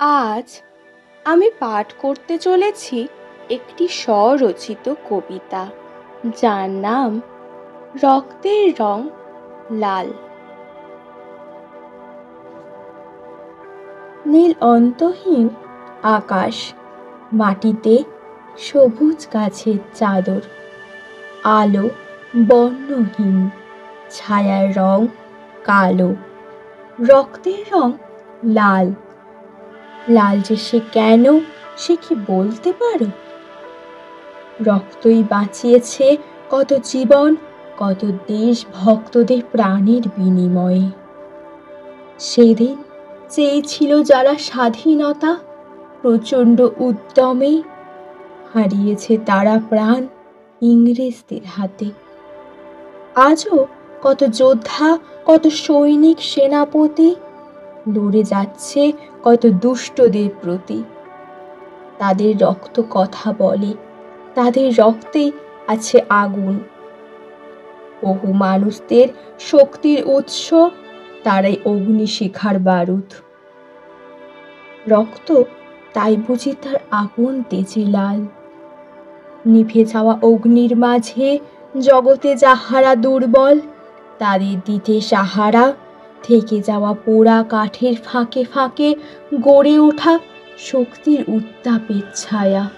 আজ আমি পাঠ করতে চলেছি একটি স্বরচিত কবিতা, যার নাম রক্তের রং লাল। নীল অন্তহীন আকাশ, মাটিতে সবুজ গাছের চাদর, আলো বর্ণহীন, ছায়ার রং কালো, রক্তের রং লাল। লাল যে সে কেন, সে কি বলতে পারো? রক্তই বাঁচিয়েছে কত জীবন, কত দেশ ভক্তদের প্রাণের বিনিময়ে। সেদিন চেয়েছিল যারা স্বাধীনতা, প্রচণ্ড উদ্যমে হারিয়েছে তারা প্রাণ ইংরেজদের হাতে। আজও কত যোদ্ধা, কত সৈনিক, সেনাপতি লড়ে যাচ্ছে কত দুষ্টদের প্রতি। তাদের রক্ত কথা বলে, তাদের রক্তে আছে আগুন। বহু মানুষদের শক্তির উৎস, তারাই অগ্নিশিখার বারুদ। রক্ত তাই বুঝি তার আপন তেজে লাল। নিভে যাওয়া অগ্নির মাঝে জগতে যাহারা দুর্বল, তাদের দিতে সাহারা। থেকে যাওয়া পোড়া কাঠের ফাঁকে ফাঁকে গড়ে ওঠা শক্তির উত্তাপের ছায়া।